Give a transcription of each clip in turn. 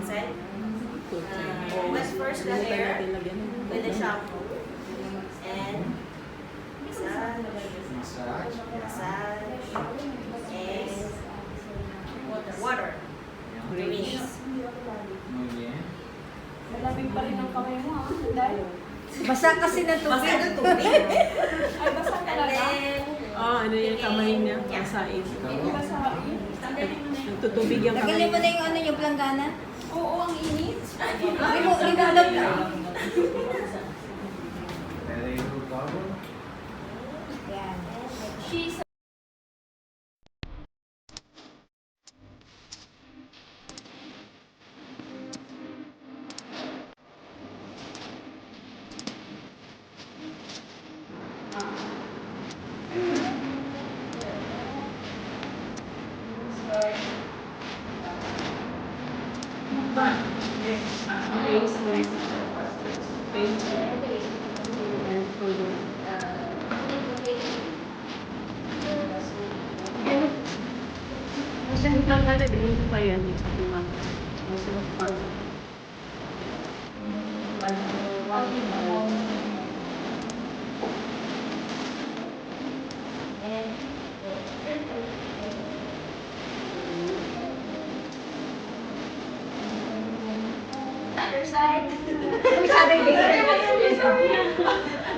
inside. Wet first the hair with the shampoo. And massage. Massage. Massage. And water. Rinse. Muy bien. Malamig pa rin ang kamay mo, ha? Dahil, Basa kasi ng Basta tubig. ng tubig. ay, basa And talaga. then, Ano yung kamay niya? Masain. Hindi basa. Nagtutubig yung kamay Tagalin mo na niya. yung ano yung planggana. Oo, ang init. Limulat na. Ready to cover? Yan. She's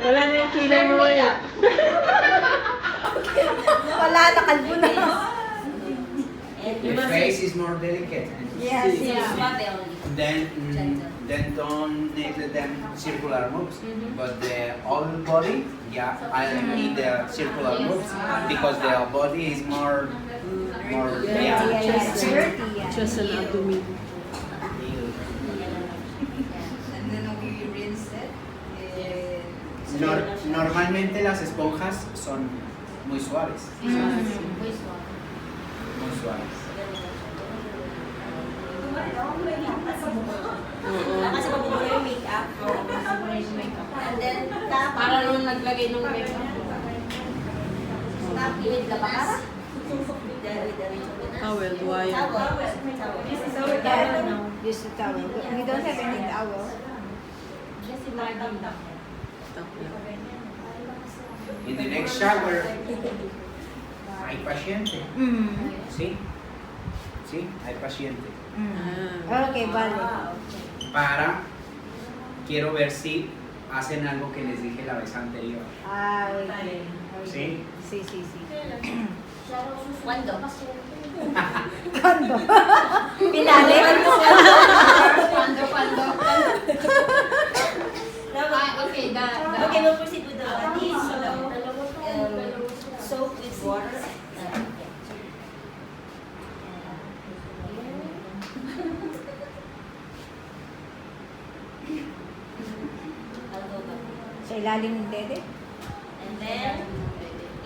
Wala na yung kilay mo eh. Wala, nakalbo na. The face is more delicate. Yes, yes. Then don't need them circular moves. But the whole body, yeah, I need the circular moves because the body is more, Yeah, yeah. yes. Dirty, yeah. Just an abdomen. And then we rinse it. Normalmente las esponjas son muy suaves. Muy suaves. kasi mabubura yung makeup. And then, tap. para nung naglagay ng makeup. Tap with the mask. Towel, wire. Towel. This is our towel now. This is towel. We don't have any towel. Tap lang. In the next shower, hay paciente. ¿Sí? ¿Sí? Hay paciente. Okay, vale. Quiero ver si hacen algo que les dije la vez anterior. Ah, okay. ¿Sí? Sí, sí, sí. Cuando? Kando. Pinali? Pando. Okay, Okay, we'll proceed with the body. So, soap with water. Sa ilalim ng dede? And then,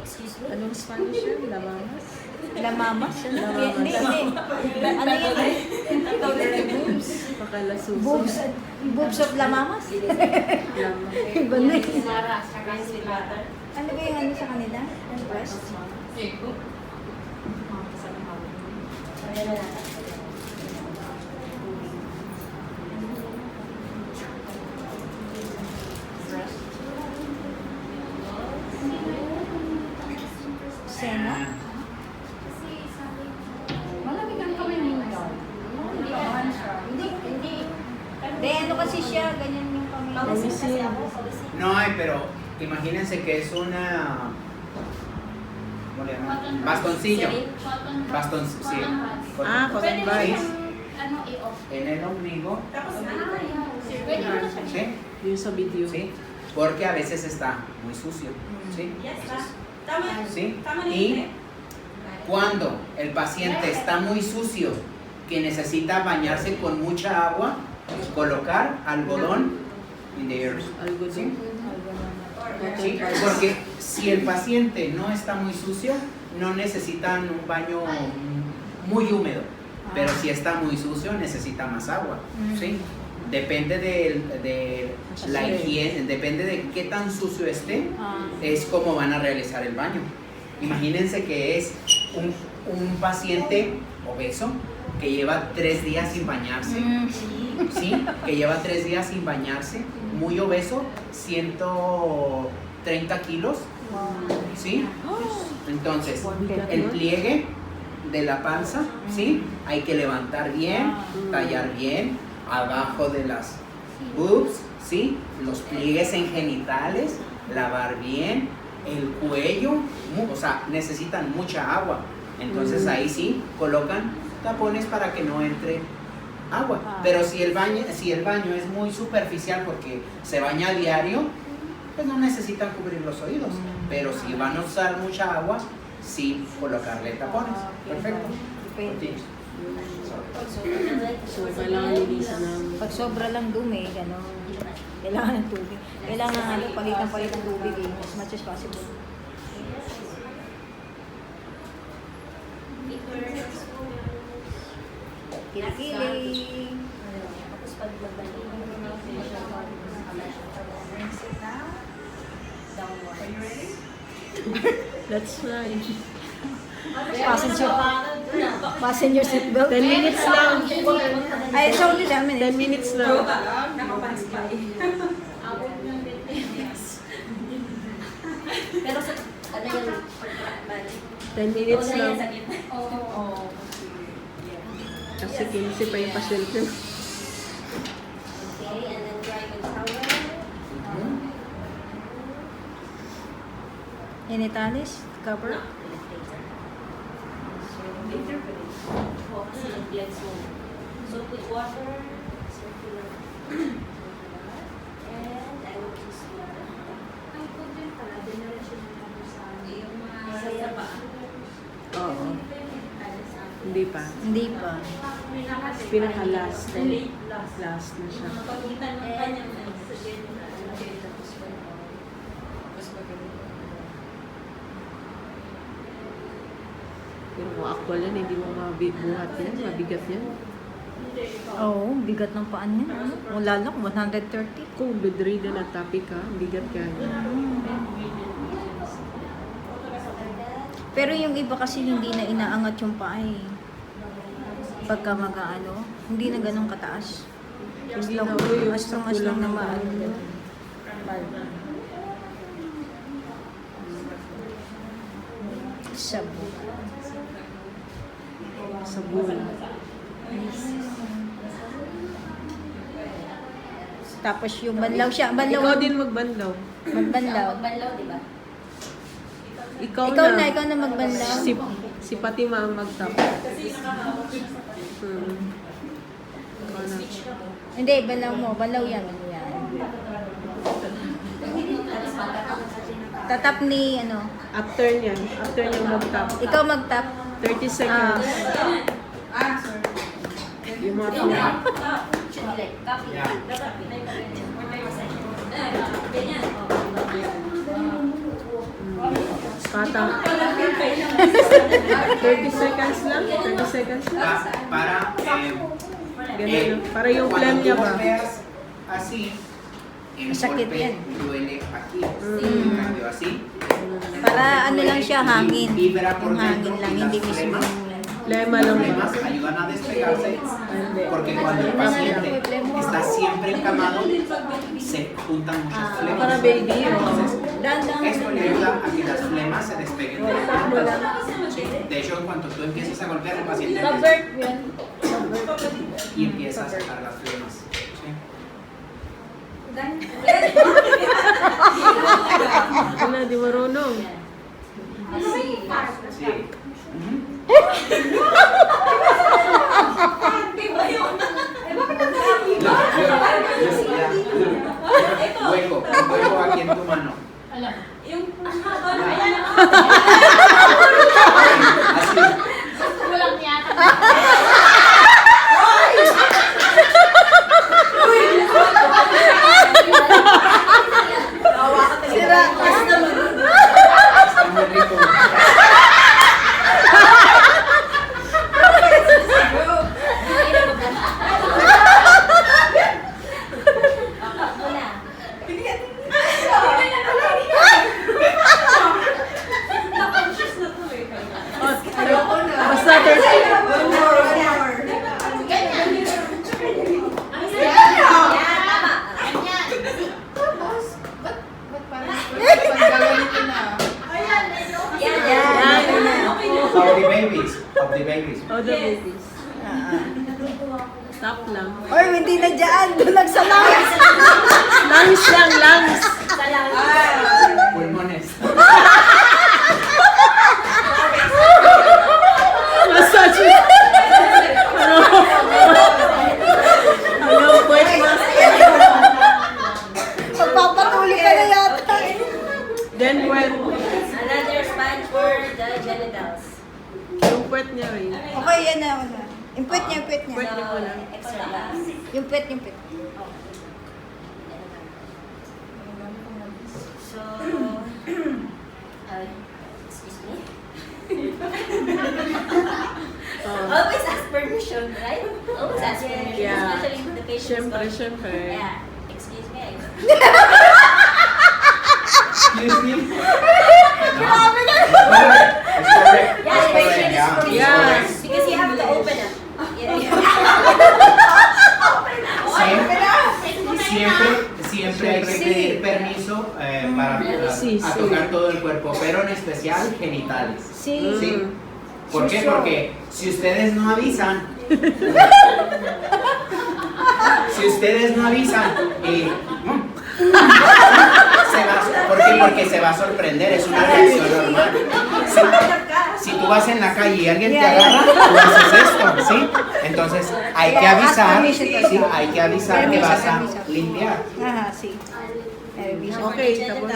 excuse me. Anong Spanish yun? Lamamas? Lamamas? Lamamas. Hindi, hindi. Ano yun? Pakalasuso. Boobs of lamamas? Lama. Iba na yun. Rinse with water. Ano ba yung ano sa kanila? Breast? Ayan na natin. Seno? Malamig ang kamay mo yun. Hindi naman siya. Hindi. De, ano kasi siya? Ganyan yung kamay. Pawisin kasi ako. Pawisin. No hay, pero imagínense que es una. ¿Cómo le llaman? Bastoncillo. Baston, sí. Cotton buds. Ano, i-off. En el ombligo. Pwede mo na siya. ¿Sí? Yung sa video. ¿Sí? Porque a veces está muy sucio. ¿Sí? ¿Sí? Y cuando el paciente está muy sucio, que necesita bañarse con mucha agua, colocar algodón in the ears. Algodón. ¿Sí? ¿Sí? Porque si el paciente no está muy sucio, no necesitan un baño muy húmedo. Pero si está muy sucio, necesita más agua. ¿Sí? Depende de la higiene, depende de qué tan sucio esté, es como van a realizar el baño. Imagínense que es un paciente obeso que lleva 3 días sin bañarse, ¿sí? Que lleva 3 días sin bañarse, muy obeso, 130 kilos, ¿sí? Entonces, el pliegue de la panza, ¿sí? Hay que levantar bien, tallar bien, abajo de las boobs, ¿sí? Los pliegues en genitales, lavar bien, el cuello, o sea, necesitan mucha agua. Entonces ahí sí colocan tapones para que no entre agua. Pero si el baño es muy superficial porque se baña a diario, pues no necesitan cubrir los oídos. Pero si van a usar mucha agua, sí colocarle tapones. Perfecto. Continue. So, kailangan linisan ng... Pag sobra lang dumi, gano'n. Kailangan ng tubig. Kailangan palitan ng tubig as much as possible. Kilikili. Tapos pag magbalik, downward. Are you ready? That's right. Fasten your seatbelt. 10 minutes lang. Ay, it's only 10 minutes. 10 minutes lang. Pero sa, ano yung 10 minutes Una yan lang. sa gitna. Oo. Kasi 15 pa yung pasyente. Okay, and then dry with towel. Genitalis, cover. Oh, kasi nag-blend mo. So put water, circular. And I will just water. Sa paa. Oo. Hindi pa. Hindi pa. Pinaka-last. Last na siya. Pagitan ng kanyang Pero kung actual yan, hindi mo mabibuhat yan. Mabigat yan. Oo, bigat ng paan niya. Ano? Kung lalo, 130. Kung bedridden at tapi ka, bigat ka. Pero yung iba kasi hindi na inaangat yung paa eh. Pagka mag-ano, hindi na ganun kataas. Hindi na yung As long as lang na maano. Sabo. Sa buwan. Tapos yung banlaw siya. Banlaw. Ikaw din magbanlaw. Magbanlaw. Magbanlaw, di ba? Ikaw Ikaw na magbanlaw. Si Fatima ang magtap. Ikaw na. Hindi, banlaw mo. Banlaw yan. Yan. Tatap ni ano. After niyan magtap. Ikaw magtap. 30 seconds. Yung mga pina. Should be like copy. Yeah. Ganyan. Pata. 30 seconds lang. 30 seconds lang. Para Ganun. Para yung plan niya ba? Cuando tú golpeas así, el Masakit golpe yan. duele aquí. En cambio así, Para ano lang siya, hangin. vibra por Yung hangin dentro lang, y hindi las mismo. flemas Lema lang ba? problemas ayudan a despegarse porque cuando el paciente está siempre encamado se juntan muchas flemas. Para baby. Entonces, Dandan. esto le ayuda a que las flemas se despeguen de las plantas. Sí. De hecho, en cuanto tú empiezas a golpear el paciente y empieza a sacar las flemas. Sí. Ano, di marunong. Sí. Ujú. Hueco, un hueco aquí en tu mano. Así. Está muy rico. babies. Of the babies. Oh, the Yes. babies. Ah. Stop lang. Oy, hindi na dyan. Doon nagsalangas. Lungs lang, lungs. Pulmones. Massage. Ano, pwede mas. Magpapatuloy ka na yata. Then, when, Another sponge for the genitals. yung puwet niya rin. Okay, yan na. Yung puwet niya, yung puwet niya. Puwet niya muna. Extra gas. Yung puwet, yung puwet. So, excuse me. Always ask permission, right? Always ask permission, Yeah. especially if the patient Siyempre, is siyempre. Yeah. Excuse me. Excuse me. Correct. It's correct. Yeah, the patient is Yeah. from Yeah. because you have to open it. Siempre hay que pedir permiso para Sí, a sí. tocar todo el cuerpo, pero en especial genitales. Sí. ¿Sí? ¿Por qué? Porque si ustedes no avisan, ¿por qué? Porque se va a sorprender, es una reacción normal. Si tú vas en la calle y alguien te agarra, tú haces esto, ¿sí? Entonces hay que avisar, ¿sí? Hay que avisar que vas a limpiar. Ajá, sí. Permission. Okay, tapos,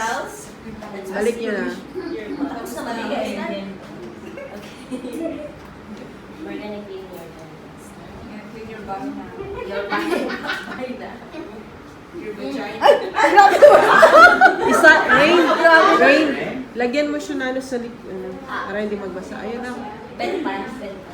balik niyo na. Tapos na matigas na. Okay. We're gonna clean your genitals. Clean your vagina. Your vagina. Your vagina. Ay, grabe. Isa, Rain, Rain, lagyan mo siya na ano sa lip, para hindi magbasa. Ayun na. Pen pa. Pen pa.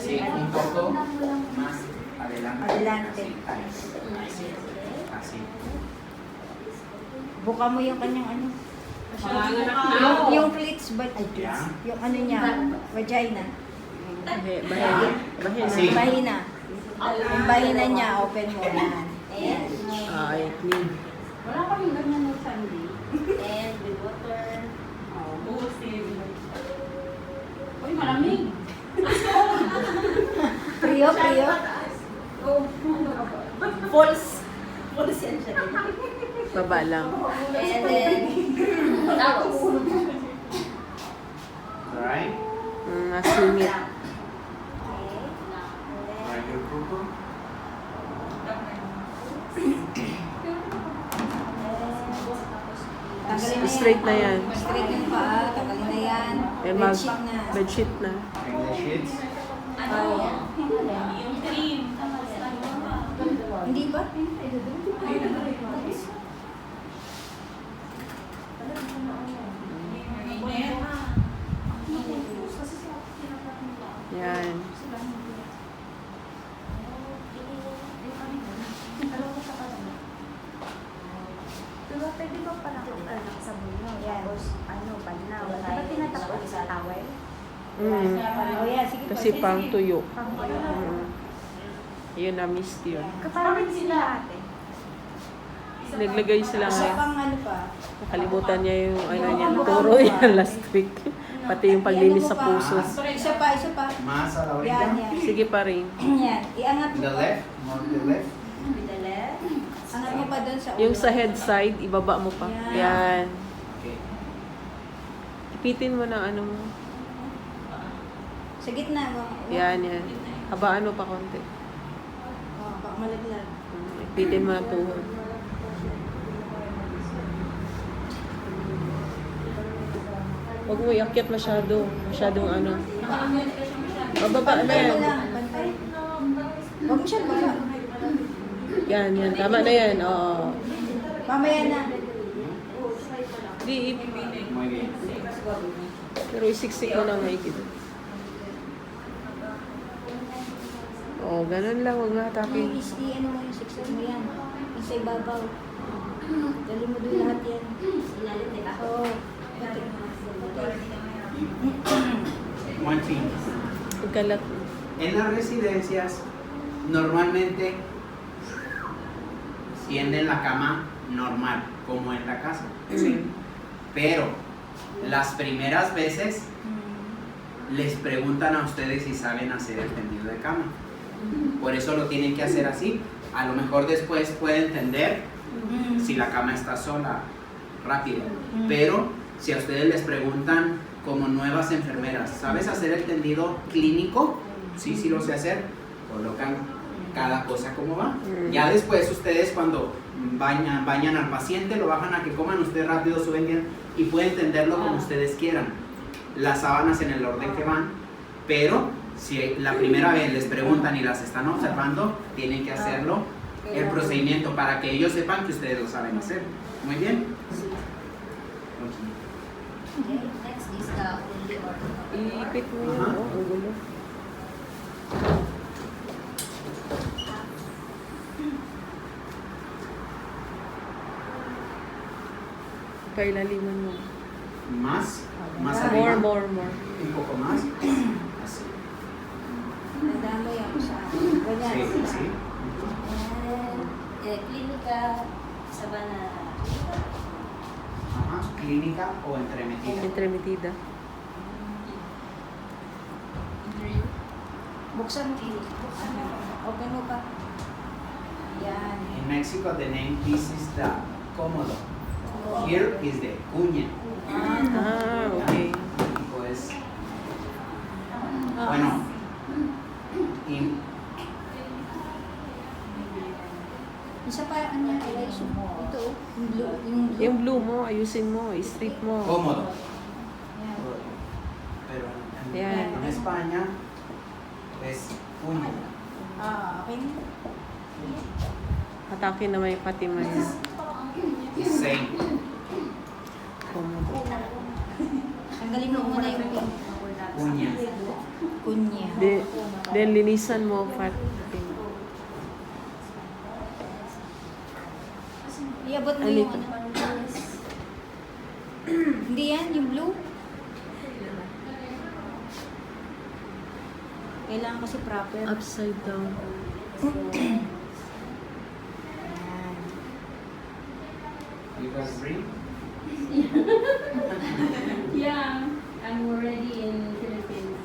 Sí, un poco más adelante. Adelante. Así. Buka mo yung kanyang ano. Mga Yung clits ba? Ay, clits. Yeah. Yung ano niya, vagina. Bahina. Bahina. Sí. Bahina. Yung bahina niya, open mo. Yan. And, Ay, clean. Wala kaming ganyan no Sunday. and with water. Uy, malamig. Priyo, priyo. False. False yan siya. Baba lang. And then, towels. Alright. Sumit. Alright, your cuckoo. Tanggalin na yan. Straight na yan. Straight yung paa, tanggalin na yan. Eh, mag, Bedsheet na. bedsheet na. And the sheets. Hindi ba? Yan. Diba, pwede ba parang sa bunyo? Tapos, ano, banaw. Diba tinatapos sa towel? Oh, yeah, sige po. Kasi pang tuyo. Pang Yun na, mist yun. Kaparang sila ate. Naglagay sila Isa ngayon. pang ano pa. Nakalimutan niya yung ano niya, turo niya last week. Pati yung paglinis sa puso. Isa pa, isa pa. Más a la Yan, orilla. yan. Sige pa rin. Yan. Iangat mo The pa. left. More to the left. With the left. Angat mo pa doon sa ulo. Yung sa head side, ibaba mo pa. Yan. Yan. Okay. Ipitin mo ng ano mo. Sa gitna. Yan, yan. Habaan mo pa konti. Oh, baka malaglag. Ipitin mo ng tuhod. Huwag mo iakyat masyado. Masyadong ano. Bababa na Pantay yan. mo lang. Pantay. Huwag mo siya baba. Yan, yan. Tama na yan. Oo. Mamaya na. Di, Muy bien. pero isiksik mo lang maigit. Oo, ganun lang. Huwag Yung mahatakin. ano mo yung siksik mo yan. Yung sa ibabaw. Dali mo doon lahat yan. Ilalim, di ba? Oo. One thing. Pagkalat. En las residencias normalmente tienden la cama normal, como en la casa. ¿sí? Pero las primeras veces les preguntan a ustedes si saben hacer el tendido de cama. Por eso lo tienen que hacer así. A lo mejor después pueden entender si la cama está sola rápido. Pero si a ustedes les preguntan como nuevas enfermeras, ¿sabes hacer el tendido clínico? Sí, sí lo sé hacer. Colocan cada cosa como va. Ya después ustedes cuando bañan al paciente, lo bajan a que coman, ustedes rápido suben bien y pueden tenderlo como ustedes quieran. Las sábanas en el orden que van, pero si la primera vez les preguntan y las están observando, tienen que hacerlo el procedimiento para que ellos sepan que ustedes lo saben hacer. Muy bien. Okay, next is the only order. Iipit mo yun, Aha. oh, ang gulo. Pailaliman mo. Más More, arriba, more. un poco más. Así. Nadamay ako sa ganyan. Sí, sí. And, clínica, sabana. Ajá. Clínica o entremetida. Entremetida. Buksan mo. Open mo pa. Yan. In Mexico, the name, this is the cómodo. Here is the cuña. Ah, okay. México es, bueno, in, Isa pa, ano yung elevation mo? Ito, yung blue. Yung blue mo, ayusin mo, strip mo. cómodo. Yan. Pero Yan. en España es cuña. Okay. Atake na may patimay. Same. Komodo. Tanggalin mo muna yung pink. Cuña. Kunya. Then linisan mo fat. Iabot mo Ano yung ito? ano. Hindi yan, yung blue. Kailangan kasi proper. Upside down. Yan. You guys read? Yeah, I'm already in Philippines.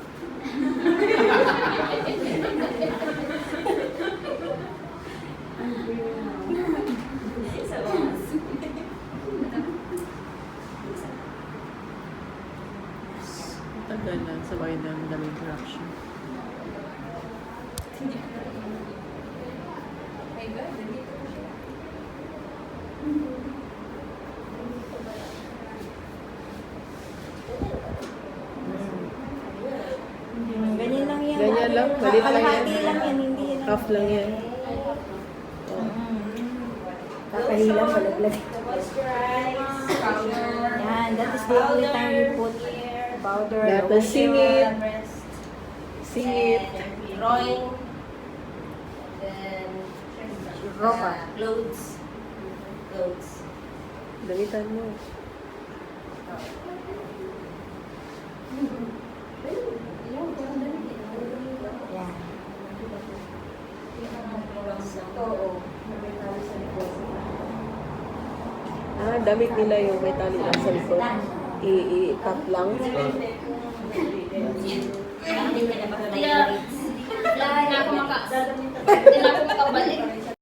Tagal lang, sabay na ang daming interaction. Ganyan lang yan. Ganyan lang, balit lang yan. Kalahati lang yan, hindi yan. Half lang yan. Kakahilang, malaglag. Yan, that is the only time you put powder. Dapat singit. Singit. Drawing. Then, Ropa. Clothes. Clothes. Damitan mo. Yan. Ah, damit nila yung may tali lang sa likod. I-tap lang. Hindi na makabalik. Hindi na ako makabalik.